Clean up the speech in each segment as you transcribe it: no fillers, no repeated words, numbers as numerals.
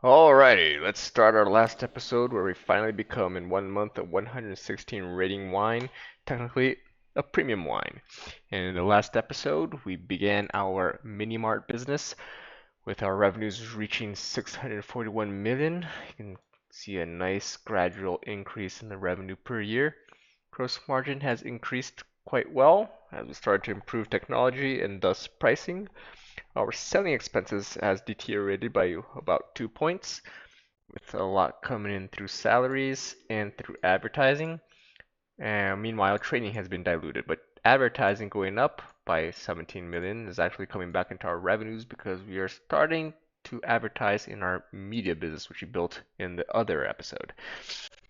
Alrighty, let's start our last episode where we finally become in 1 month a 116 rating wine, technically a premium wine. And in the last episode, we began our mini mart business with our revenues reaching 641 million. You can see a nice gradual increase in the revenue per year. Gross margin has increased quite well as we started to improve technology and thus pricing. Our selling expenses has deteriorated by about 2 points, with a lot coming in through salaries and through advertising. And meanwhile, training has been diluted, but advertising going up by 17 million is actually coming back into our revenues because we are starting to advertise in our media business, which we built in the other episode.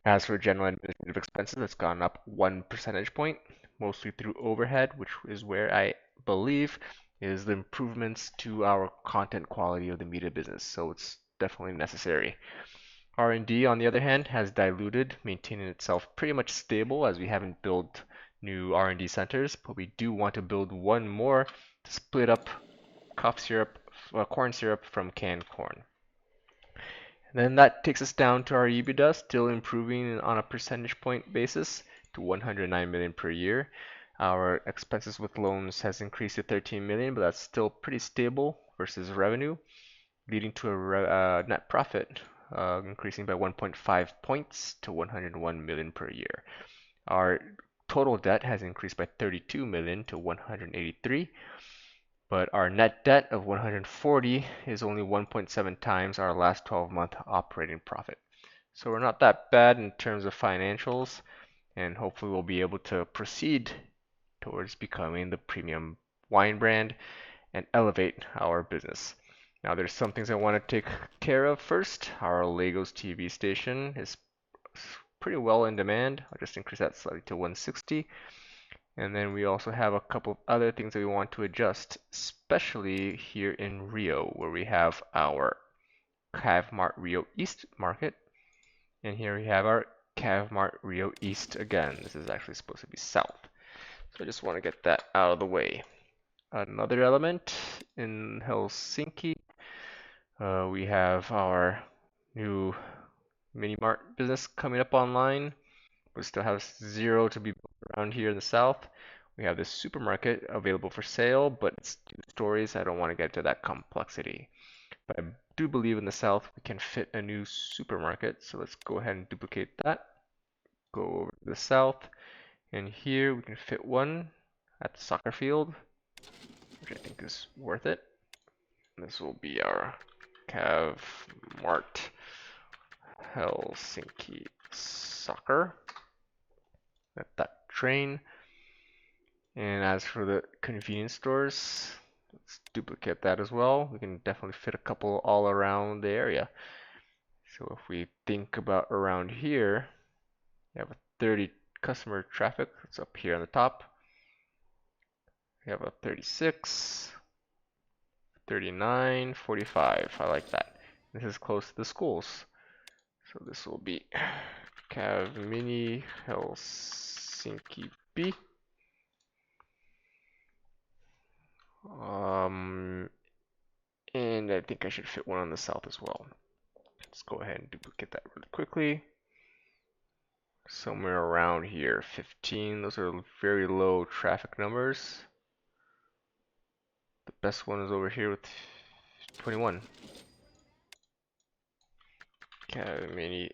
As for general administrative expenses, it's gone up 1 percentage point, mostly through overhead, which is where I believe is the improvements to our content quality of the media business. So it's definitely necessary. R&D, on the other hand, has diluted, maintaining itself pretty much stable as we haven't built new R&D centers, but we do want to build one more to split up cough syrup, corn syrup from canned corn. And then that takes us down to our EBITDA, still improving on a percentage point basis to 109 million per year. Our expenses with loans has increased to 13 million, but that's still pretty stable versus revenue, leading to a net profit increasing by 1.5 points to 101 million per year. Our total debt has increased by 32 million to 183, but our net debt of 140 is only 1.7 times our last 12-month operating profit. So we're not that bad in terms of financials, and hopefully we'll be able to proceed towards becoming the premium wine brand and elevate our business. Now there's some things I want to take care of first. Our Legos TV station is pretty well in demand. I'll just increase that slightly to 160. And then we also have a couple of other things that we want to adjust, especially here in Rio, where we have our Cavmart Rio East Market. And here we have our Cavmart Rio East again. This is actually supposed to be south. So I just want to get that out of the way. Another element in Helsinki, we have our new mini mart business coming up online. We still have zero to be built around here in the south. We have this supermarket available for sale, but it's 2 stories. I don't want to get to that complexity. But I do believe in the south we can fit a new supermarket. So let's go ahead and duplicate that. Go over to the south. And here we can fit one at the soccer field, which I think is worth it. This will be our Cav Mart Helsinki Soccer. Let that train. And as for the convenience stores, let's duplicate that as well. We can definitely fit a couple all around the area. So if we think about around here, we have a 30 customer traffic. It's up here on the top. We have a 36, 39, 45. I like that. This is close to the schools. So this will be Cav Mini Helsinki B. And I think I should fit one on the south as well. Let's go ahead and duplicate that really quickly. Somewhere around here, 15. Those are very low traffic numbers. The best one is over here with 21. Mini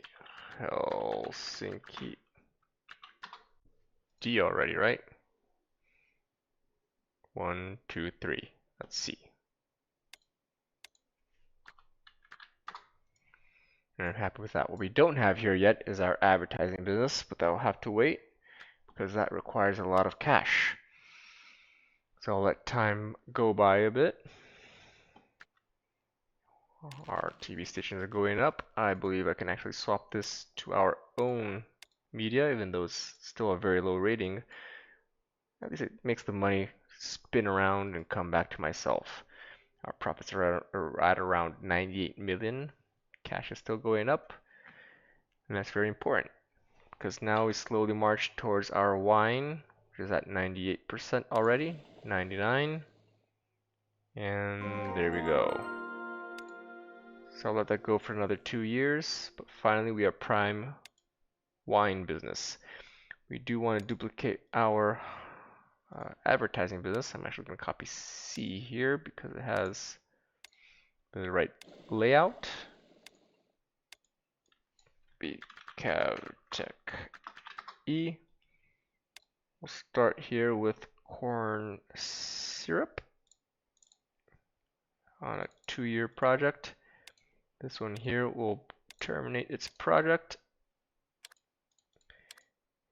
Helsinki D already, right? 1, 2, 3. Let's see. And I'm happy with that. What we don't have here yet is our advertising business, but that will have to wait because that requires a lot of cash. So I'll let time go by a bit. Our TV stations are going up. I believe I can actually swap this to our own media, even though it's still a very low rating. At least it makes the money spin around and come back to myself. Our profits are at around 98 million. Cash is still going up, and that's very important because now we slowly march towards our wine, which is at 98% already, 99, and there we go. So I'll let that go for another 2 years, but finally we have prime wine business. We do want to duplicate our advertising business. I'm actually going to copy C here because it has the right layout. Be Cavtech E. We'll start here with corn syrup on a 2-year project. This one here will terminate its project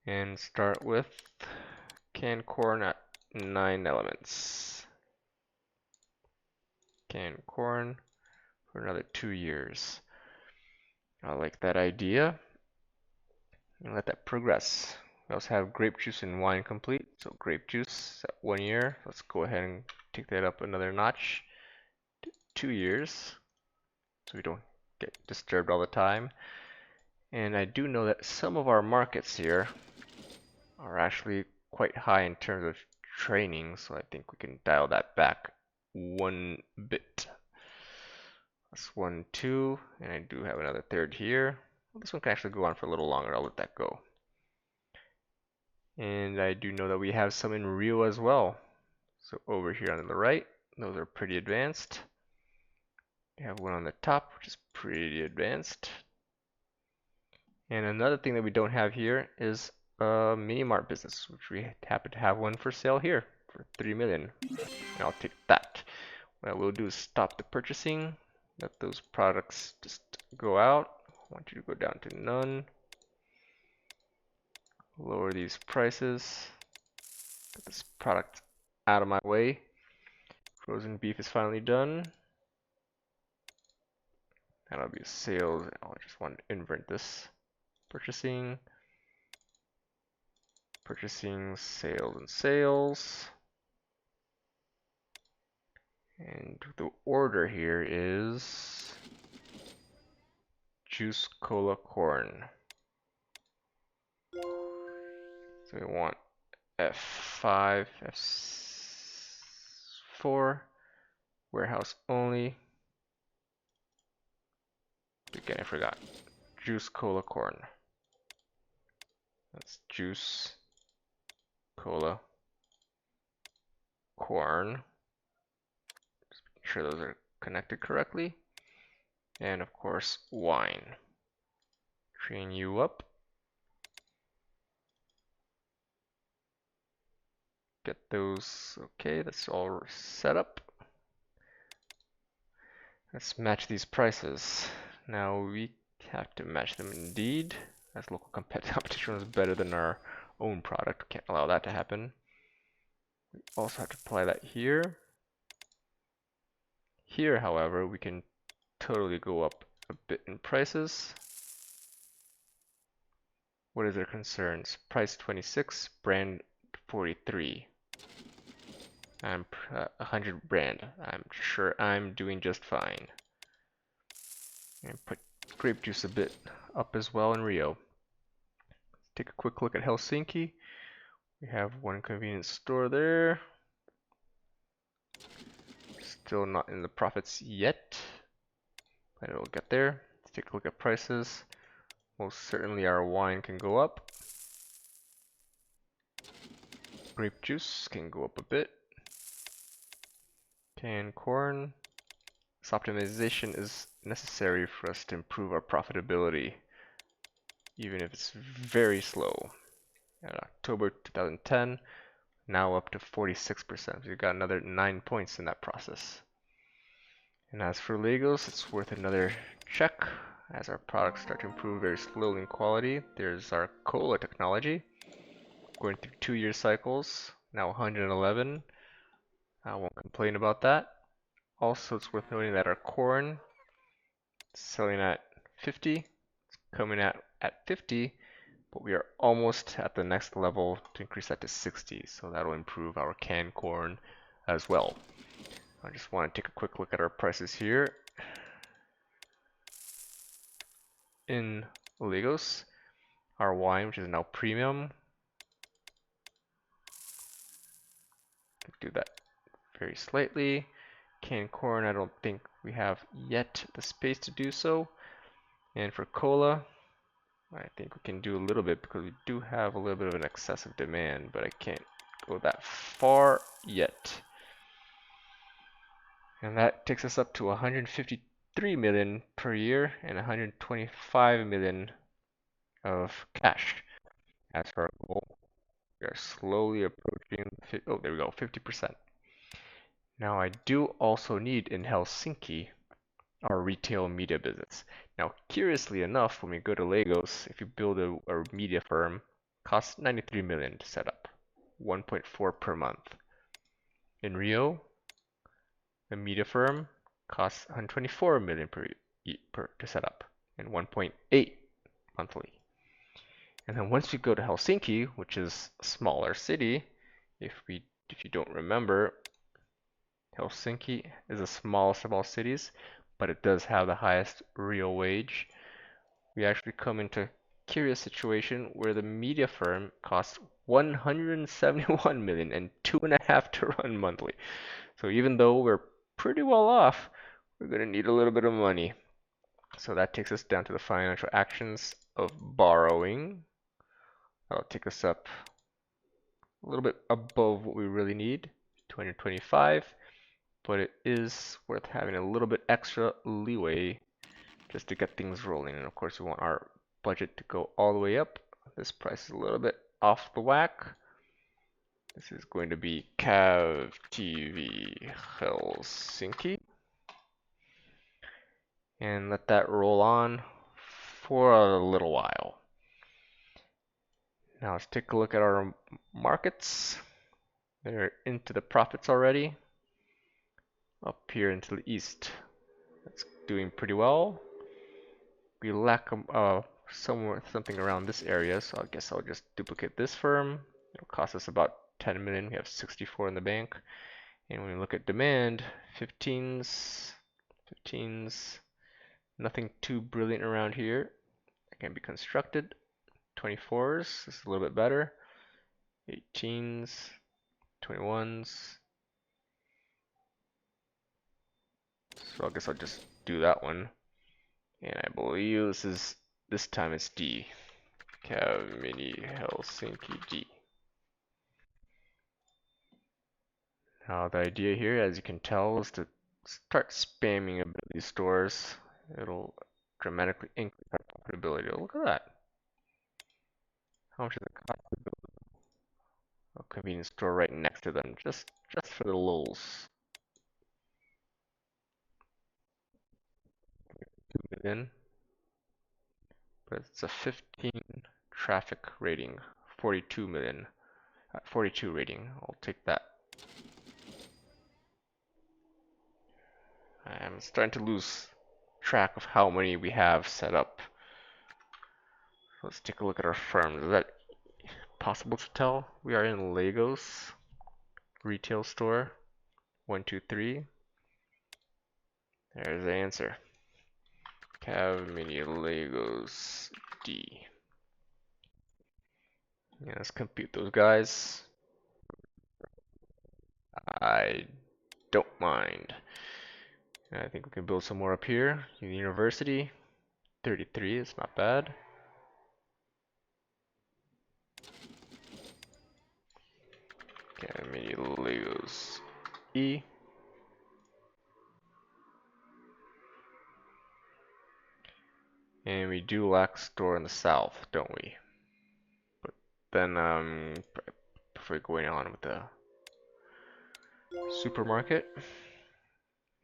and start with canned corn at 9 elements. Canned corn for another 2 years. I like that idea. And let that progress. We also have grape juice and wine complete. So grape juice at 1 year. Let's go ahead and take that up another notch to 2 years so we don't get disturbed all the time. And I do know that some of our markets here are actually quite high in terms of training, so I think we can dial that back one bit. That's 1, 2, and I do have another third here. Well, this one can actually go on for a little longer. I'll let that go. And I do know that we have some in Rio as well. So over here on the right, those are pretty advanced. We have one on the top, which is pretty advanced. And another thing that we don't have here is a mini mart business, which we happen to have one for sale here for 3 million. And I'll take that. What I will do is stop the purchasing, let those products just go out. I want you to go down to none. Lower these prices. Get this product out of my way. Frozen beef is finally done. That'll be sales. I just want to invert this. Purchasing, sales, and sales. And the order here is juice cola corn. So we want F5, F4, warehouse only. Again, I forgot. Juice cola corn. That's juice cola corn. Just make sure those are connected correctly. And of course, wine. Train you up. Get those. Okay, that's all set up. Let's match these prices. Now we have to match them indeed, as local competition is better than our own product. Can't allow that to happen. We also have to apply that here. Here, however, we can totally go up a bit in prices. What is their concerns? Price 26, brand 43. I'm 100 brand. I'm sure I'm doing just fine. And put grape juice a bit up as well in Rio. Let's take a quick look at Helsinki. We have one convenience store there. Still not in the profits yet, but it'll get there. Let's take a look at prices. Most certainly our wine can go up. Grape juice can go up a bit. Canned corn. This optimization is necessary for us to improve our profitability, even if it's very slow. At October 2010, now up to 46%. So we've got another 9 points in that process. And as for Legos, it's worth another check as our products start to improve very slowly in quality. There's our cola technology, going through 2-year cycles, now 111. I won't complain about that. Also, it's worth noting that our corn is selling at 50. It's coming at 50, but we are almost at the next level to increase that to 60. So that'll improve our canned corn as well. I just want to take a quick look at our prices here. In Legos, our wine, which is now premium, do that very slightly. Canned corn, I don't think we have yet the space to do so. And for cola, I think we can do a little bit because we do have a little bit of an excessive demand, but I can't go that far yet. And that takes us up to 153 million per year and 125 million of cash. As for our goal, we are slowly approaching, oh, there we go, 50%. Now I do also need in Helsinki our retail media business. Now, curiously enough, when we go to Lagos, if you build a media firm, it costs 93 million to set up, 1.4 per month. In Rio, a media firm costs 124 million to set up, and 1.8 monthly. And then once you go to Helsinki, which is a smaller city, if you don't remember, Helsinki is the smallest of all cities, but it does have the highest real wage. We actually come into a curious situation where the media firm costs 171 million and 2.5 to run monthly. So even though we're pretty well off, we're going to need a little bit of money. So that takes us down to the financial actions of borrowing. That'll take us up a little bit above what we really need, 225, but it is worth having a little bit extra leeway just to get things rolling. And of course, we want our budget to go all the way up. This price is a little bit off the whack. This is going to be Cav TV Helsinki. And let that roll on for a little while. Now let's take a look at our markets. They're into the profits already. Up here into the east, that's doing pretty well. We lack something around this area, so I guess I'll just duplicate this firm. It'll cost us about 10 million. We have 64 in the bank. And when we look at demand, 15s, nothing too brilliant around here. That can be constructed. 24s, this is a little bit better. 18s, 21s. So I guess I'll just do that one. And I believe this time it's D. Cav Mini Helsinki D. Now the idea here, as you can tell, is to start spamming a bit of these stores. It'll dramatically increase our profitability. Oh, look at that. How much does it cost to build a convenience store right next to them? Just for the lulz. 2 million. But it's a 15 traffic rating, 42 million. 42 rating. I'll take that. I'm starting to lose track of how many we have set up. Let's take a look at our firms. Is that possible to tell? We are in Lagos retail store. 1, 2, 3. There's the answer. Cav Mini Lagos D. Yeah, let's compute those guys. I don't mind. I think we can build some more up here. University, 33 is not bad. Okay, mini Legos E. And we do lack store in the south, don't we? But then prefer going on with the supermarket.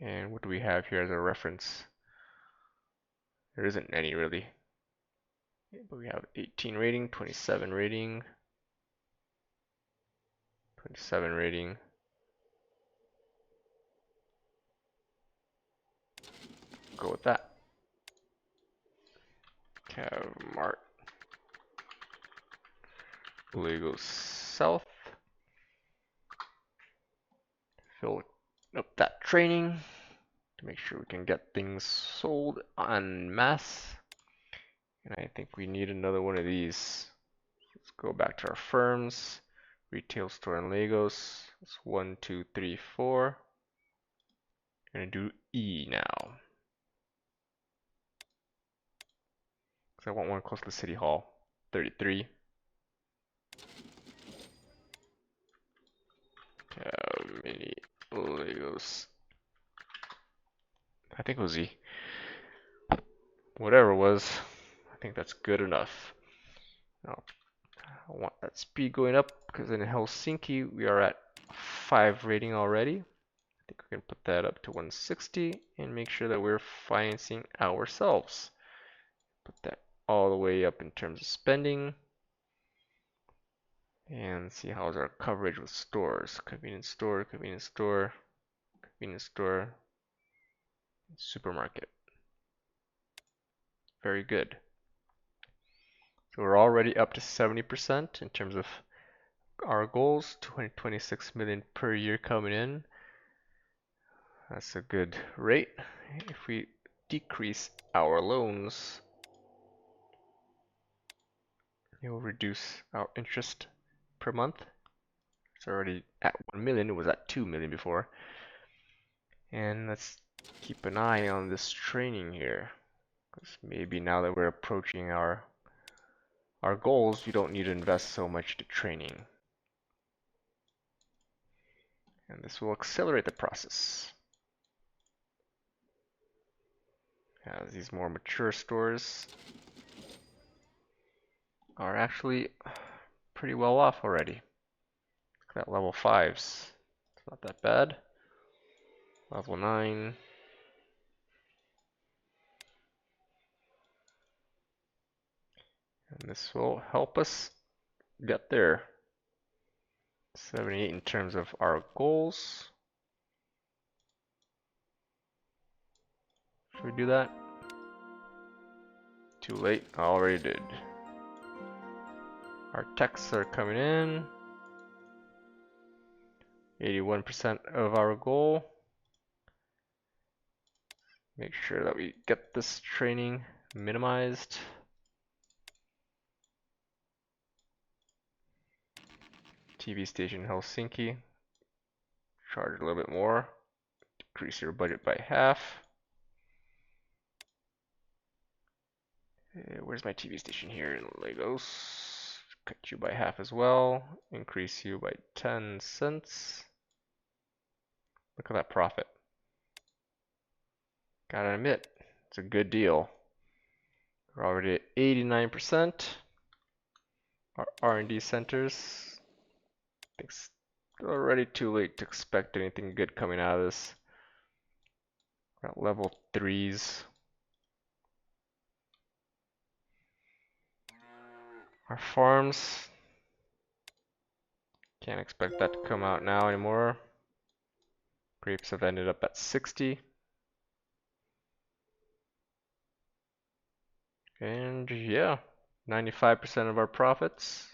And what do we have here as a reference? There isn't any really. But we have 18 rating, 27 rating, 27 rating. Go with that. Mart. Lagos South. Fill up that training to make sure we can get things sold en masse. And I think we need another one of these. Let's go back to our firms. Retail store in Lagos. It's 1, 2, 3, 4. We're gonna do E now. So I want one close to the city hall. 33. How many Legos? I think it was E. Whatever it was, I think that's good enough. Now, I want that speed going up because in Helsinki we are at 5 rating already. I think we can put that up to 160 and make sure that we're financing ourselves. Put that all the way up in terms of spending. And see how's our coverage with stores. Convenience store, convenience store, convenience store, supermarket. Very good. So we're already up to 70% in terms of our goals. 226 million per year coming in. That's a good rate. If we decrease our loans, it will reduce our interest per month. It's already at 1 million. It was at 2 million before. And let's keep an eye on this training here. Because maybe now that we're approaching our goals, we don't need to invest so much to training. And this will accelerate the process. As these more mature stores are actually pretty well off already. Look at that level 5s. It's not that bad. Level 9. And this will help us get there. 78 in terms of our goals. Should we do that? Too late. I already did. Our texts are coming in. 81% of our goal. Make sure that we get this training minimized. TV station Helsinki. Charge a little bit more. Decrease your budget by half. Where's my TV station here in Lagos? Cut you by half as well. Increase you by 10 cents. Look at that profit. Gotta admit, it's a good deal. We're already at 89%. Our R&D centers. It's already too late to expect anything good coming out of this. We're at level 3s. Our farms. Can't expect that to come out now anymore. Grapes have ended up at 60. And yeah, 95% of our profits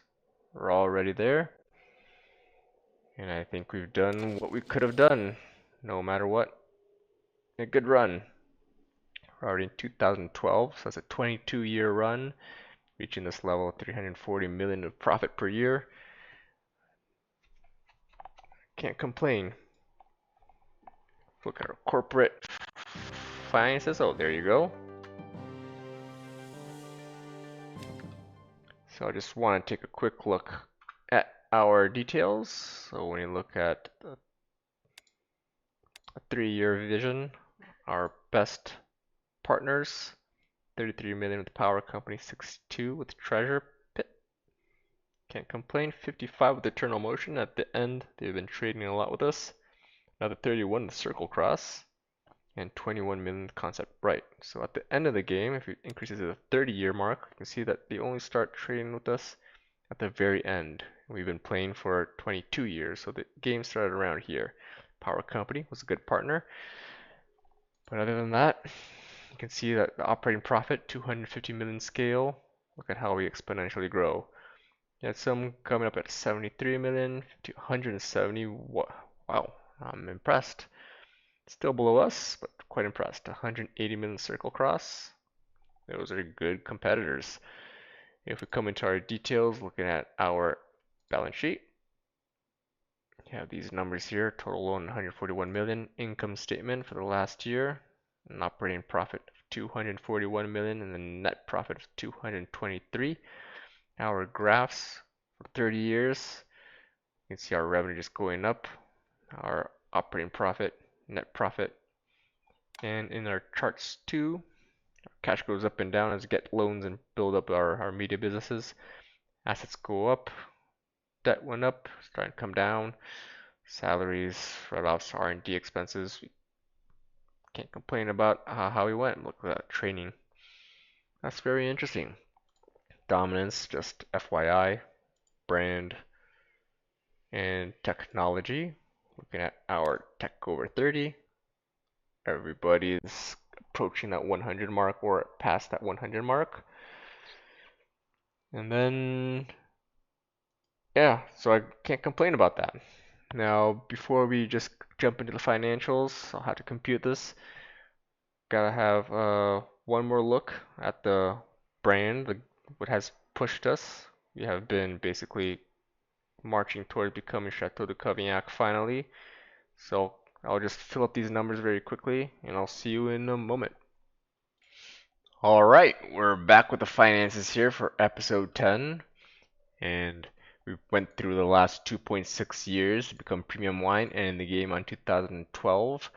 are already there. And I think we've done what we could have done, no matter what. A good run. We're already in 2012, so that's a 22-year run, reaching this level of 340 million of profit per year. Can't complain. Look at our corporate finances. Oh, there you go. So I just want to take a quick look at our details. So when you look at a 3-year vision, our best partners, 33 million with the power company, 62 with treasure pit. Can't complain. 55 with eternal motion. At the end, they've been trading a lot with us. Another 31 with circle cross, and 21 million concept bright. So at the end of the game, if it increases to the 30-year mark, you can see that they only start trading with us at the very end. We've been playing for 22 years, so the game started around here. Power company was a good partner. But other than that, you can see that the operating profit, 250 million scale. Look at how we exponentially grow. You had some coming up at 73 million to 170. Wow, I'm impressed. Still below us, but quite impressed. 180 million circle cross. Those are good competitors. If we come into our details, looking at our balance sheet, You have these numbers here, total loan 141 million, income statement for the last year, an operating profit of 241 million, and a net profit of 223. Our graphs for 30 years, you can see our revenue just going up, our operating profit, net profit, and in our charts too, cash goes up and down as we get loans and build up our media businesses. Assets go up, debt went up, starting to come down. Salaries, write-offs, R&D expenses. We can't complain about how we went. Look at that training. That's very interesting. Dominance, just FYI. Brand and technology. Looking at our tech over 30. Everybody's approaching that 100 mark or past that 100 mark. And then, yeah, so I can't complain about that. Now, before we just jump into the financials, I'll have to compute this. Gotta have one more look at the brand, what has pushed us. We have been basically marching towards becoming Chateau du Cavignac finally. So I'll just fill up these numbers very quickly and I'll see you in a moment. All right, we're back with the finances here for episode 10. And we went through the last 2.6 years to become premium wine, and in the game on 2012.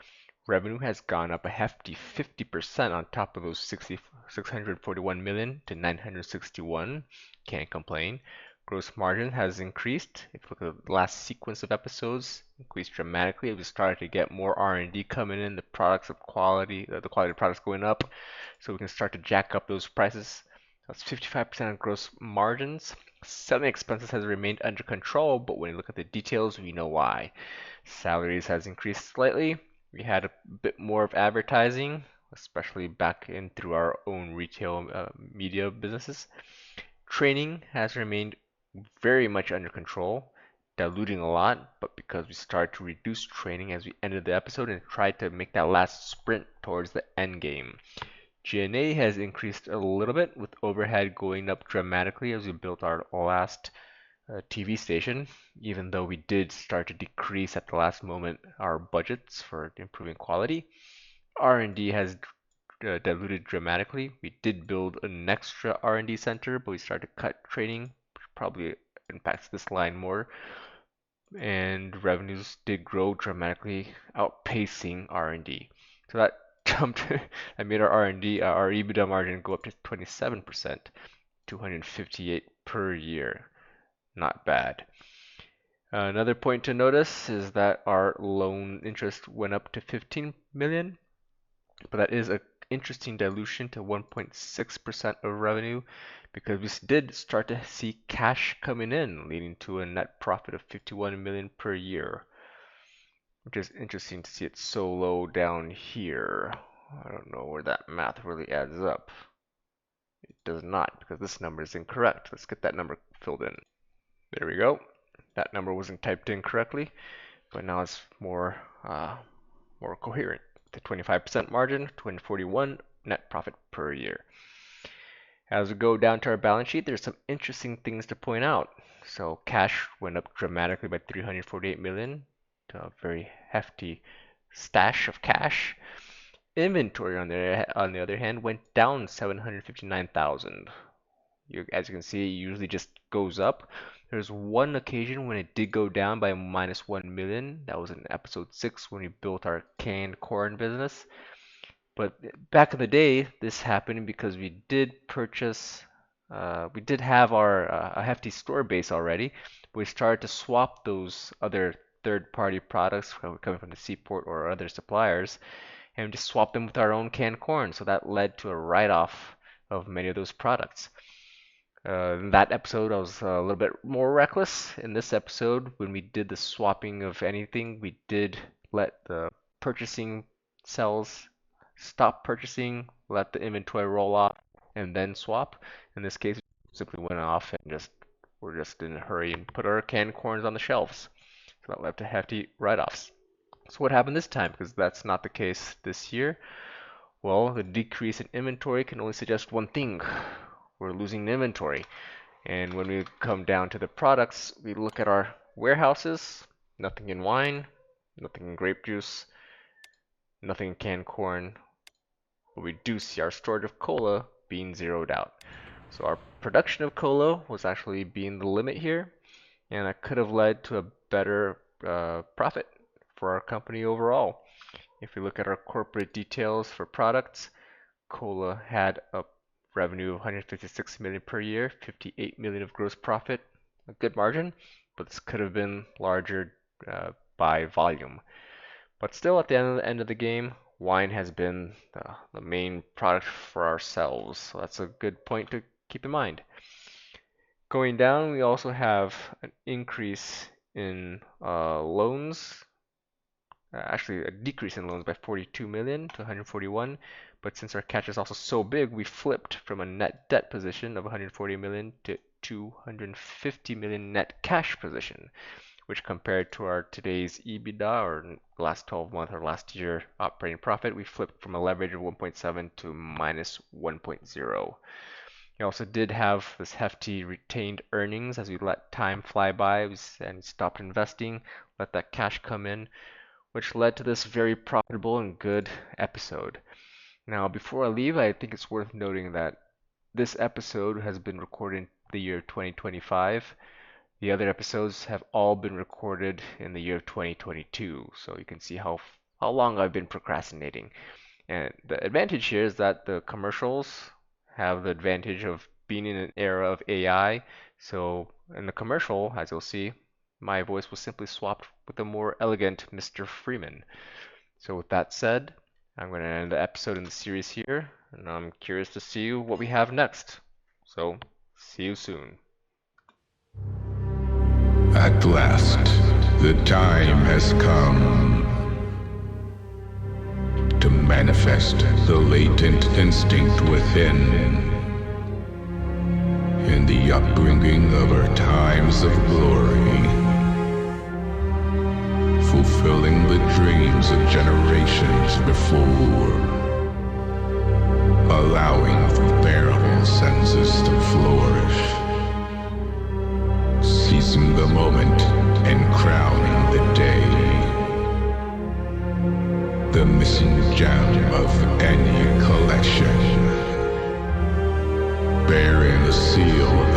Revenue has gone up a hefty 50% on top of those 641 million to 961. Can't complain. Gross margin has increased. If you look at the last sequence of episodes, increased dramatically. We started to get more R&D coming in, the products of quality, the quality of products going up, so we can start to jack up those prices. That's 55% of gross margins. Selling expenses has remained under control, but when you look at the details, we know why. Salaries has increased slightly. We had a bit more of advertising, especially back in through our own retail media businesses. Training has remained very much under control, diluting a lot, but because we started to reduce training as we ended the episode and tried to make that last sprint towards the end game. G&A has increased a little bit, with overhead going up dramatically as we built our last TV station, even though we did start to decrease at the last moment our budgets for improving quality. R&D has diluted dramatically. We did build an extra R&D center, but we started to cut training, which probably impacts this line more. And revenues did grow dramatically, outpacing R&D. So that jumped, that made our R&D, our EBITDA margin go up to 27%, 258 per year. Not bad. Another point to notice is that our loan interest went up to 15 million, but that is an interesting dilution to 1.6% of revenue because we did start to see cash coming in, leading to a net profit of 51 million per year, which is interesting to see it so low down here. I don't know where that math really adds up. It does not, because this number is incorrect. Let's get that number filled in. There we go. That number wasn't typed in correctly, but now it's more coherent. The 25% margin, 241 net profit per year. As we go down to our balance sheet, there's some interesting things to point out. So cash went up dramatically by 348 million to a very hefty stash of cash. Inventory on the other hand went down 759,000. As you can see, it usually just goes up. There's one occasion when it did go down by minus 1 million. That was in episode 6 when we built our canned corn business. But back in the day, this happened because we did purchase, we did have our a hefty store base already. But we started to swap those other third-party products coming from the seaport or other suppliers, and just swap them with our own canned corn. So that led to a write-off of many of those products. In that episode, I was a little bit more reckless. In this episode, when we did the swapping of anything, we did let the purchasing cells stop purchasing, let the inventory roll off, and then swap. In this case, we simply went off and we're just in a hurry and put our canned corns on the shelves. So that led to hefty write-offs. So what happened this time? Because that's not the case this year. Well, the decrease in inventory can only suggest one thing. We're losing inventory. And when we come down to the products, we look at our warehouses. Nothing in wine, nothing in grape juice, nothing in canned corn, but we do see our storage of cola being zeroed out. So our production of cola was actually being the limit here, and that could have led to a better profit for our company overall. If we look at our corporate details for products, cola had a revenue of 156 million per year, 58 million of gross profit, a good margin, but this could have been larger by volume. But still, at the end of the game, wine has been the main product for ourselves. So that's a good point to keep in mind. Going down, we also have an increase in loans, actually a decrease in loans by 42 million to 141. But since our cash is also so big, we flipped from a net debt position of 140 million to 250 million net cash position, which compared to our today's EBITDA or last 12 month or last year operating profit, we flipped from a leverage of 1.7 to minus 1.0. We also did have this hefty retained earnings as we let time fly by and stopped investing, let that cash come in, which led to this very profitable and good episode. Now, before I leave, I think it's worth noting that this episode has been recorded in the year 2025. The other episodes have all been recorded in the year of 2022, so you can see how long I've been procrastinating. And the advantage here is that the commercials have the advantage of being in an era of AI. So in the commercial, as you'll see, my voice was simply swapped with a more elegant Mr. Freeman. So with that said, I'm going to end the episode in the series here, and I'm curious to see what we have next. So see you soon. At last, the time has come to manifest the latent instinct within. In the upbringing of our times of glory, fulfilling the dreams of generations before, allowing for bearable senses to flourish, seizing the moment and crowning the day, the missing gem of any collection, bearing the seal of